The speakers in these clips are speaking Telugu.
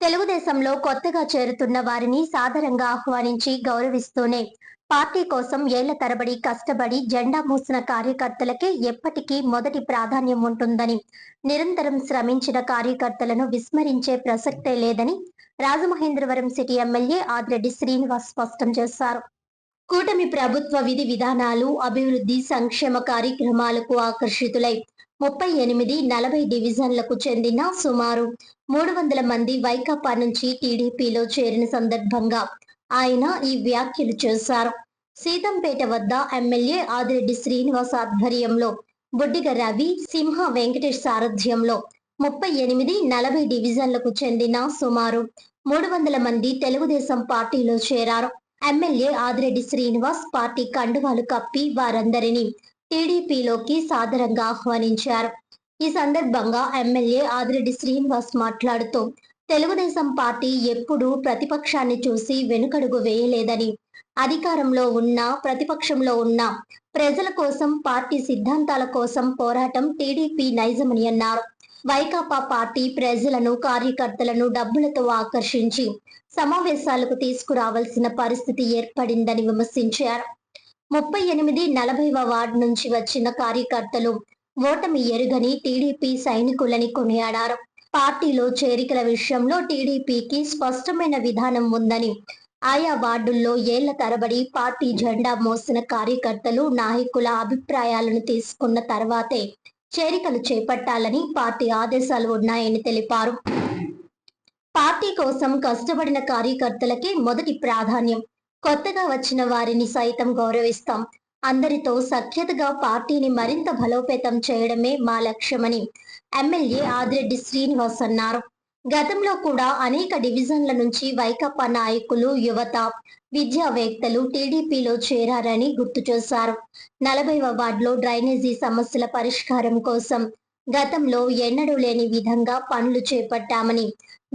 తెలుగుదేశంలో కొత్తగా చేరుతున్న వారిని సాదరంగా ఆహ్వానించి గౌరవిస్తూనే పార్టీ కోసం ఏళ్ల తరబడి కష్టపడి జెండా మూసిన కార్యకర్తలకే ఎప్పటికీ మొదటి ప్రాధాన్యం ఉంటుందని, నిరంతరం శ్రమించిన కార్యకర్తలను విస్మరించే ప్రసక్తే లేదని రాజమహేంద్రవరం సిటీ ఎమ్మెల్యే ఆదిరెడ్డి శ్రీనివాస్ స్పష్టం చేశారు. కూటమి ప్రభుత్వ విధి విధానాలు, అభివృద్ధి, సంక్షేమ కార్యక్రమాలకు ఆకర్షితులై 38-40 డివిజన్లకు చెందిన సుమారు 300 మంది వైకాపా నుంచి టీడీపీలో చేరిన సందర్భంగా ఆయన ఈ వ్యాఖ్యలు చేశారు. సీతంపేట వద్ద ఎమ్మెల్యే ఆదిరెడ్డి శ్రీనివాస్ ఆధ్వర్యంలో బుడ్డిగ రవి, సింహ వెంకటేష్ సారథ్యంలో 38-40 డివిజన్లకు చెందిన సుమారు 300 మంది తెలుగుదేశం పార్టీలో చేరారు. ఎమ్మెల్యే ఆదిరెడ్డి శ్రీనివాస్ పార్టీ కండువాలు కప్పి వారందరినీ టీడీపీలోకి సాదరంగా ఆహ్వానించారు. ఈ సందర్భంగా ఎమ్మెల్యే ఆదిరెడ్డి శ్రీనివాస్ మాట్లాడుతూ తెలుగుదేశం పార్టీ ఎప్పుడూ ప్రతిపక్షాన్ని చూసి వెనుకడుగు వేయలేదని, అధికారంలో ఉన్నా ప్రతిపక్షంలో ఉన్నా ప్రజల కోసం, పార్టీ సిద్ధాంతాల కోసం పోరాటం టీడీపీ నైజమని అన్నారు. వైకాపా పార్టీ ప్రజలను, కార్యకర్తలను డబ్బులతో ఆకర్షించి సమావేశాలకు తీసుకురావాల్సిన పరిస్థితి ఏర్పడిందని విమర్శించారు. 38-40వ వార్డు నుంచి వచ్చిన కార్యకర్తలు ఓటమి ఎరుగని టీడీపీ సైనికులని కొనియాడారు. పార్టీలో చేరికల విషయంలో టీడీపీకి స్పష్టమైన విధానం ఉందని, ఆయా వార్డుల్లో ఏళ్ల తరబడి పార్టీ జెండా మోసిన కార్యకర్తలు, నాయకుల అభిప్రాయాలను తీసుకున్న తర్వాతే చేరికలు చేపట్టాలని పార్టీ ఆదేశాలు ఉన్నాయని తెలిపారు. పార్టీ కోసం కష్టపడిన కార్యకర్తలకే మొదటి ప్రాధాన్యం. కొత్తగా వచ్చిన వారిని సైతం గౌరవిస్తాం. అందరితో సఖ్యతగా పార్టీని మరింత బలోపేతం చేయడమే మా లక్ష్యమని ఎమ్మెల్యే ఆదిరెడ్డి శ్రీనివాస్ అన్నారు. గతంలో కూడా అనేక డివిజన్ల నుంచి వైకాపా నాయకులు, యువత, విద్యావేత్తలు టీడీపీలో చేరారని గుర్తు చేశారు. 40వ వార్డులో డ్రైనేజీ సమస్యల పరిష్కారం కోసం గతంలో ఎన్నడూ లేని విధంగా పనులు చేపట్టామని,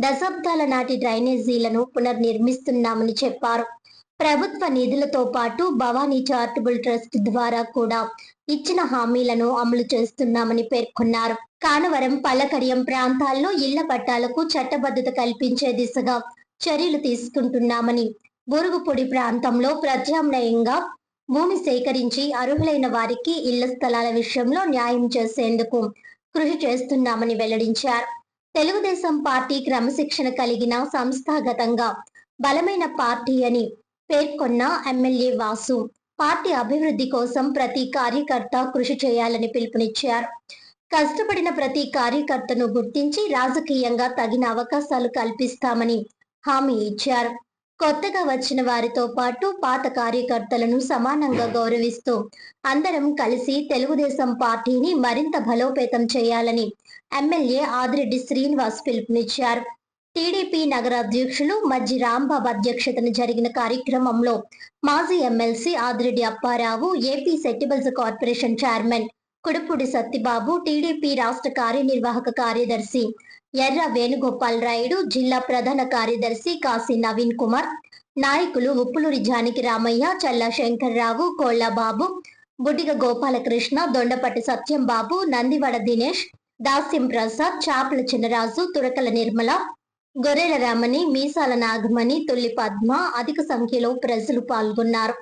దశాబ్దాల నాటి డ్రైనేజీలను పునర్నిర్మిస్తున్నామని చెప్పారు. ప్రభుత్వ నిధులతో పాటు భవానీ చారిటబుల్ ట్రస్ట్ ద్వారా కూడా ఇచ్చిన హామీలను అమలు చేస్తున్నామని పేర్కొన్నారు. కానవరం, పల్లకడియం ప్రాంతాల్లో ఇళ్ల పట్టాలకు చట్టబద్ధత కల్పించే దిశగా చర్యలు తీసుకుంటున్నామని, బురుగుపొడి ప్రాంతంలో ప్రత్యామ్నాయంగా భూమి సేకరించి అర్హులైన వారికి ఇళ్ల స్థలాల విషయంలో న్యాయం చేసేందుకు కృషి చేస్తున్నామని వెల్లడించారు. తెలుగుదేశం పార్టీ క్రమశిక్షణ కలిగిన, సంస్థాగతంగా బలమైన పార్టీ అని పేర్కొన్న ఎమ్మెల్యే వాసు పార్టీ అభివృద్ధి కోసం ప్రతి కార్యకర్త కృషి చేయాలని పిలుపునిచ్చారు. కష్టపడిన ప్రతి కార్యకర్తను గుర్తించి రాజకీయంగా తగిన అవకాశాలు కల్పిస్తామని హామీ ఇచ్చారు. కొత్తగా వచ్చిన వారితో పాటు పాత కార్యకర్తలను సమానంగా గౌరవిస్తూ అందరం కలిసి తెలుగుదేశం పార్టీని మరింత బలోపేతం చేయాలని ఎమ్మెల్యే ఆదిరెడ్డి శ్రీనివాస్ పిలుపునిచ్చారు. టీడీపీ నగర అధ్యక్షులు మజ్జి రాంబాబు అధ్యక్షతన జరిగిన కార్యక్రమంలో మాజీ ఎమ్మెల్సీ ఆదిరెడ్డి అప్పారావు, ఏపీ సెట్టిబుల్స్ corporation chairman Kudupudi Sattibabu, TDP రాష్ట్ర కార్యనిర్వాహక కార్యదర్శి ఎర్ర వేణుగోపాల్ రాయుడు, జిల్లా ప్రధాన కార్యదర్శి కాశీ నవీన్ కుమార్, నాయకులు ఉప్పులూరి జానకి రామయ్య, చల్లా శంకర్రావు, కోళ్లబాబు, బుడ్డిగ గోపాలకృష్ణ, దొండపట్టి సత్యంబాబు, నందివడ దినేష్, దాస్యం ప్రసాద్, చాపల చిన్నరాజు, తురకల నిర్మల, గొర్రెల రమణి, మీసాల నాగమణి, తుల్లి పద్మ, అధిక సంఖ్యలో ప్రజలు పాల్గొన్నారు.